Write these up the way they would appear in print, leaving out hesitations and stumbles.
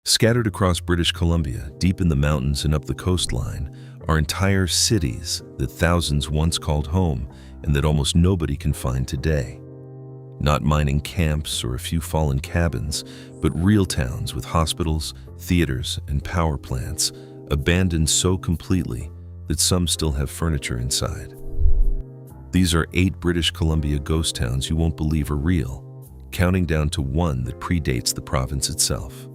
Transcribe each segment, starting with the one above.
Scattered across British Columbia, deep in the mountains and up the coastline, are entire cities that thousands once called home and that almost nobody can find today. Not mining camps or a few fallen cabins, but real towns with hospitals, theaters, and power plants, abandoned so completely that some still have furniture inside. These are 8 British Columbia ghost towns you won't believe are real, counting down to one that predates the province itself.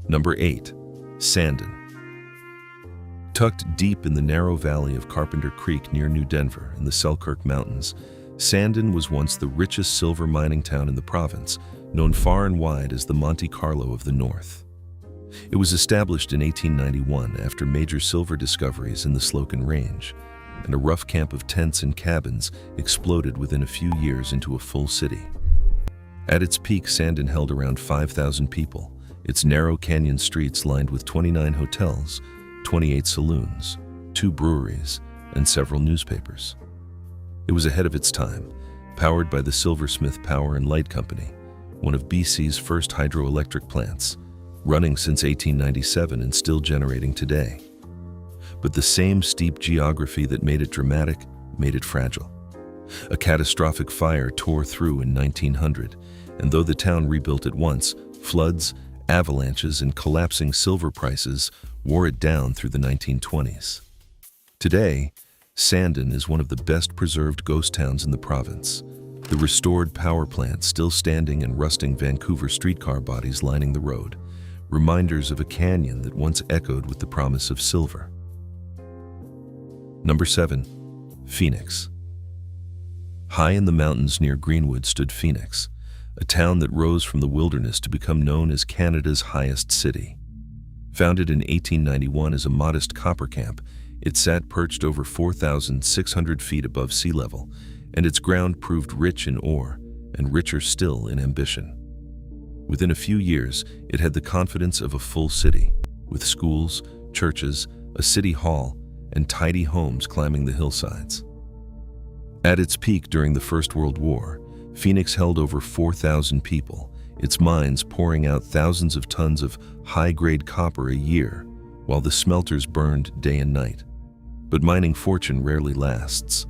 Number 8. Sandon. Tucked deep in the narrow valley of Carpenter Creek near New Denver in the Selkirk Mountains, Sandon was once the richest silver mining town in the province, known far and wide as the Monte Carlo of the North. It was established in 1891 after major silver discoveries in the Slocan Range, and a rough camp of tents and cabins exploded within a few years into a full city. At its peak, Sandon held around 5,000 people, its narrow canyon streets lined with 29 hotels, 28 saloons, 2 breweries, and several newspapers. It was ahead of its time, powered by the Silversmith Power and Light Company, one of BC's first hydroelectric plants, running since 1897 and still generating today. But the same steep geography that made it dramatic made it fragile. A catastrophic fire tore through in 1900, and though the town rebuilt at once, floods, avalanches, and collapsing silver prices wore it down through the 1920s. Today, Sandon is one of the best preserved ghost towns in the province. The restored power plant still standing and rusting Vancouver streetcar bodies lining the road, reminders of a canyon that once echoed with the promise of silver. Number 7. Phoenix. High in the mountains near Greenwood stood Phoenix, a town that rose from the wilderness to become known as Canada's highest city. Founded in 1891 as a modest copper camp, it sat perched over 4,600 feet above sea level, and its ground proved rich in ore and richer still in ambition. Within a few years, it had the confidence of a full city, with schools, churches, a city hall, and tidy homes climbing the hillsides. At its peak during the First World War, Phoenix held over 4,000 people, its mines pouring out thousands of tons of high-grade copper a year, while the smelters burned day and night. But mining fortune rarely lasts.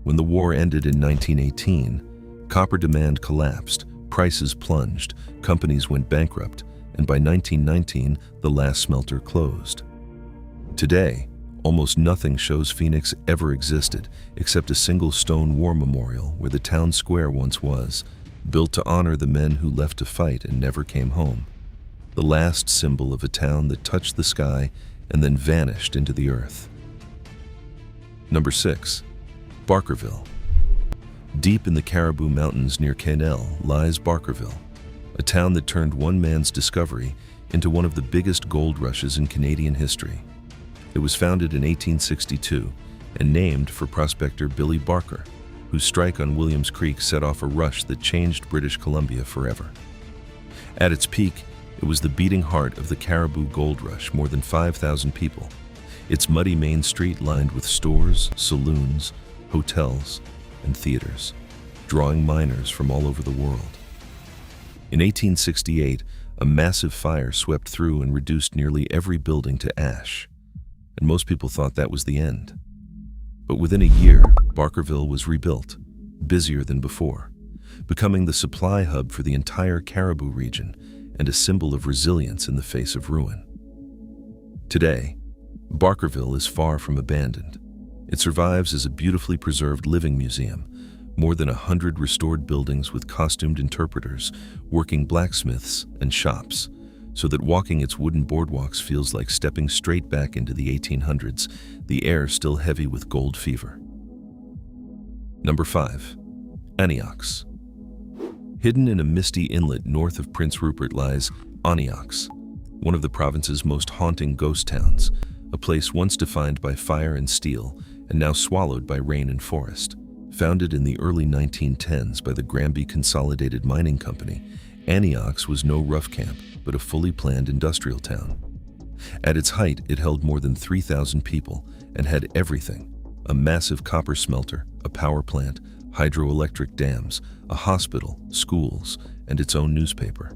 When the war ended in 1918, copper demand collapsed, prices plunged, companies went bankrupt, and by 1919, the last smelter closed. Today, almost nothing shows Phoenix ever existed except a single stone war memorial where the town square once was, built to honor the men who left to fight and never came home. The last symbol of a town that touched the sky and then vanished into the earth. Number 6. Barkerville. Deep in the Caribou Mountains near Quesnel lies Barkerville, a town that turned one man's discovery into one of the biggest gold rushes in Canadian history. It was founded in 1862 and named for prospector Billy Barker, whose strike on Williams Creek set off a rush that changed British Columbia forever. At its peak, it was the beating heart of the Caribou Gold Rush, more than 5,000 people. Its muddy main street lined with stores, saloons, hotels, and theaters, drawing miners from all over the world. In 1868, a massive fire swept through and reduced nearly every building to ash, and most people thought that was the end. But within a year, Barkerville was rebuilt, busier than before, becoming the supply hub for the entire Caribou region and a symbol of resilience in the face of ruin. Today, Barkerville is far from abandoned. It survives as a beautifully preserved living museum, more than 100 restored buildings with costumed interpreters, working blacksmiths, and shops, so that walking its wooden boardwalks feels like stepping straight back into the 1800s, the air still heavy with gold fever. Number 5. Anyox. Hidden in a misty inlet north of Prince Rupert lies Anyox, one of the province's most haunting ghost towns, a place once defined by fire and steel and now swallowed by rain and forest. Founded in the early 1910s by the Granby Consolidated Mining Company, Anyox was no rough camp, but a fully planned industrial town. At its height, it held more than 3,000 people and had everything: a massive copper smelter, a power plant, hydroelectric dams, a hospital, schools, and its own newspaper.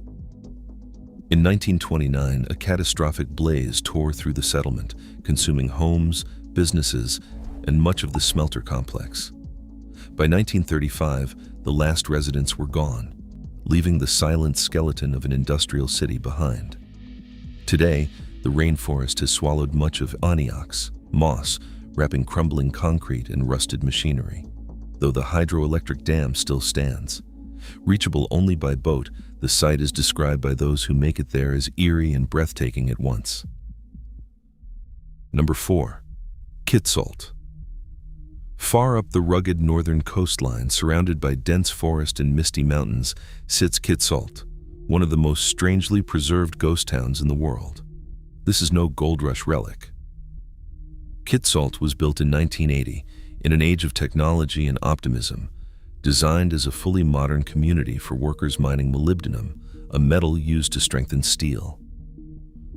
In 1929, a catastrophic blaze tore through the settlement, consuming homes, businesses, and much of the smelter complex. By 1935, the last residents were gone, leaving the silent skeleton of an industrial city behind. Today, the rainforest has swallowed much of Anyox, moss, wrapping crumbling concrete and rusted machinery, though the hydroelectric dam still stands. Reachable only by boat, the site is described by those who make it there as eerie and breathtaking at once. Number 4. Kitsault. Far up the rugged northern coastline, surrounded by dense forest and misty mountains, sits Kitsault, one of the most strangely preserved ghost towns in the world. This is no gold rush relic. Kitsault was built in 1980, in an age of technology and optimism, designed as a fully modern community for workers mining molybdenum, a metal used to strengthen steel.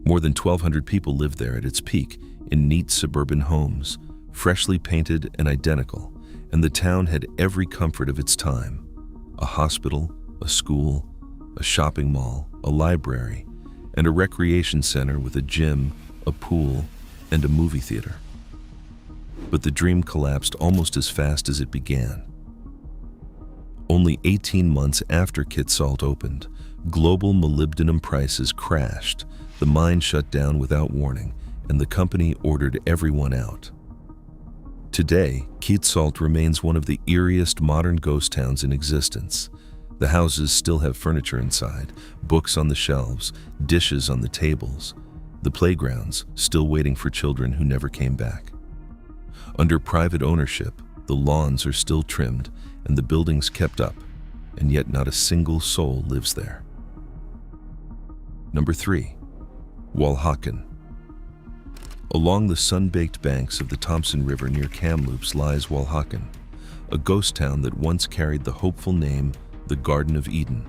More than 1,200 people lived there at its peak, in neat suburban homes, freshly painted and identical, and the town had every comfort of its time: a hospital, a school, a shopping mall, a library, and a recreation center with a gym, a pool, and a movie theater. But the dream collapsed almost as fast as it began. Only 18 months after Kitsault opened, global molybdenum prices crashed, the mine shut down without warning, and the company ordered everyone out. Today, Kitsault remains one of the eeriest modern ghost towns in existence. The houses still have furniture inside, books on the shelves, dishes on the tables. The playgrounds still waiting for children who never came back. Under private ownership, the lawns are still trimmed and the buildings kept up, and yet not a single soul lives there. Number 3. Walhachin. Along the sun-baked banks of the Thompson River near Kamloops lies Walhachin, a ghost town that once carried the hopeful name the Garden of Eden.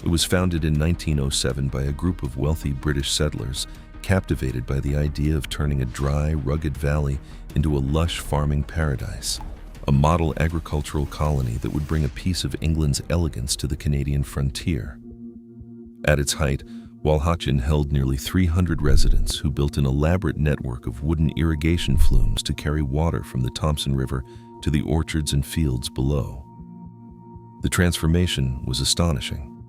It was founded in 1907 by a group of wealthy British settlers captivated by the idea of turning a dry, rugged valley into a lush farming paradise, a model agricultural colony that would bring a piece of England's elegance to the Canadian frontier. At its height, Walhachin held nearly 300 residents who built an elaborate network of wooden irrigation flumes to carry water from the Thompson River to the orchards and fields below. The transformation was astonishing.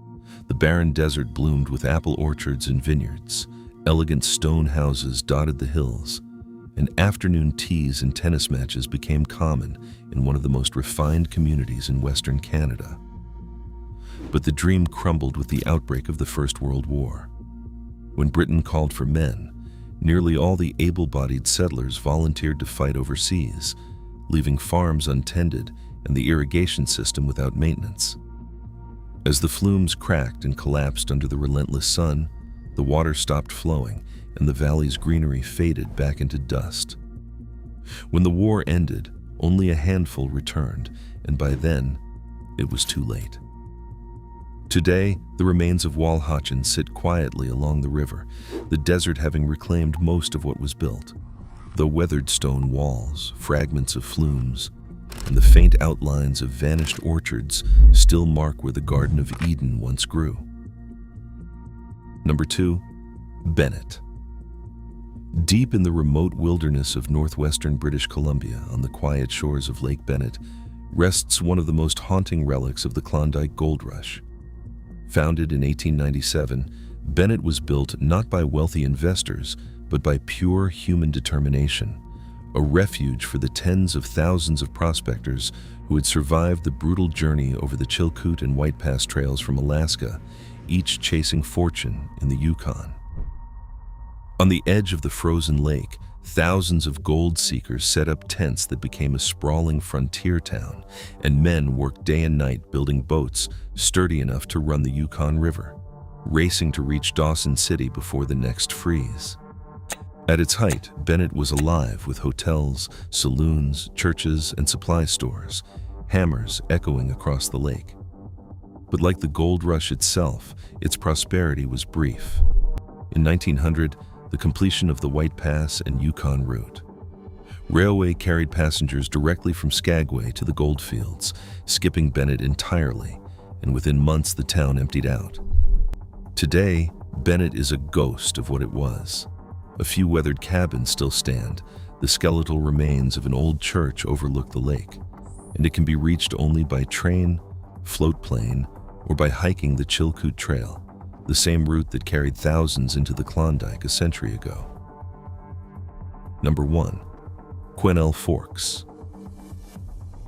The barren desert bloomed with apple orchards and vineyards. Elegant stone houses dotted the hills, and afternoon teas and tennis matches became common in one of the most refined communities in Western Canada. But the dream crumbled with the outbreak of the First World War. When Britain called for men, nearly all the able-bodied settlers volunteered to fight overseas, leaving farms untended and the irrigation system without maintenance. As the flumes cracked and collapsed under the relentless sun, the water stopped flowing and the valley's greenery faded back into dust. When the war ended, only a handful returned, and by then, it was too late. Today, the remains of Walhachin sit quietly along the river, the desert having reclaimed most of what was built. The weathered stone walls, fragments of flumes, and the faint outlines of vanished orchards still mark where the Garden of Eden once grew. Number 2. Bennett. Deep in the remote wilderness of northwestern British Columbia, on the quiet shores of Lake Bennett, rests one of the most haunting relics of the Klondike gold rush. Founded in 1897, Bennett was built not by wealthy investors, but by pure human determination, a refuge for the tens of thousands of prospectors who had survived the brutal journey over the Chilkoot and White Pass trails from Alaska, each chasing fortune in the Yukon. On the edge of the frozen lake, thousands of gold seekers set up tents that became a sprawling frontier town, and men worked day and night building boats sturdy enough to run the Yukon River, racing to reach Dawson City before the next freeze. At its height, Bennett was alive with hotels, saloons, churches, and supply stores, hammers echoing across the lake. But like the gold rush itself, its prosperity was brief. In 1900, the completion of the White Pass and Yukon route. Railway carried passengers directly from Skagway to the goldfields, skipping Bennett entirely, and within months the town emptied out. Today, Bennett is a ghost of what it was. A few weathered cabins still stand. The skeletal remains of an old church overlook the lake, and it can be reached only by train, float plane, or by hiking the Chilkoot Trail, the same route that carried thousands into the Klondike a century ago. Number 1. Quesnel Forks.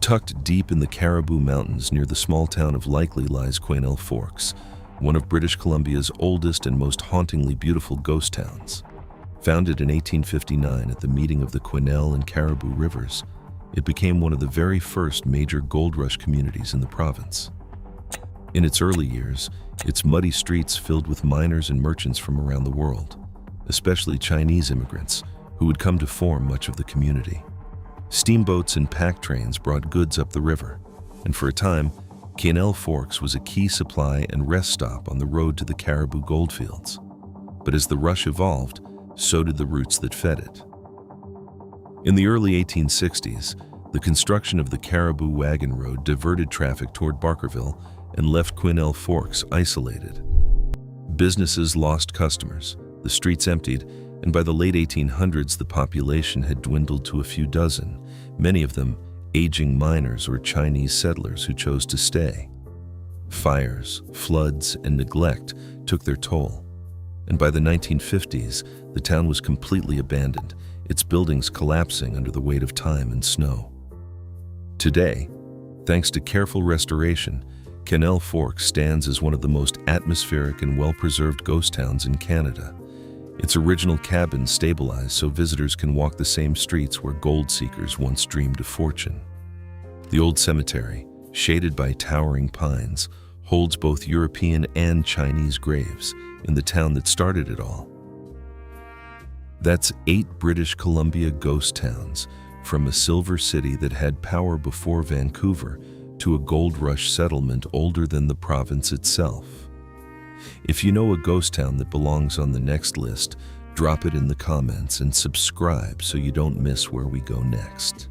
Tucked deep in the Caribou Mountains near the small town of Likely lies Quesnel Forks, one of British Columbia's oldest and most hauntingly beautiful ghost towns. Founded in 1859 at the meeting of the Quesnel and Caribou Rivers, it became one of the very first major gold rush communities in the province. In its early years, its muddy streets filled with miners and merchants from around the world, especially Chinese immigrants, who would come to form much of the community. Steamboats and pack trains brought goods up the river, and for a time, Quesnel Forks was a key supply and rest stop on the road to the Caribou goldfields. But as the rush evolved, so did the routes that fed it. In the early 1860s, the construction of the Caribou Wagon Road diverted traffic toward Barkerville and left Quesnel Forks isolated. Businesses lost customers, the streets emptied, and by the late 1800s the population had dwindled to a few dozen, many of them aging miners or Chinese settlers who chose to stay. Fires, floods, and neglect took their toll, and by the 1950s the town was completely abandoned, its buildings collapsing under the weight of time and snow. Today, thanks to careful restoration, Quesnel Forks stands as one of the most atmospheric and well-preserved ghost towns in Canada. Its original cabins stabilized so visitors can walk the same streets where gold seekers once dreamed of fortune. The old cemetery, shaded by towering pines, holds both European and Chinese graves in the town that started it all. That's 8 British Columbia ghost towns, from a silver city that had power before Vancouver to a gold rush settlement older than the province itself. If you know a ghost town that belongs on the next list, drop it in the comments and subscribe so you don't miss where we go next.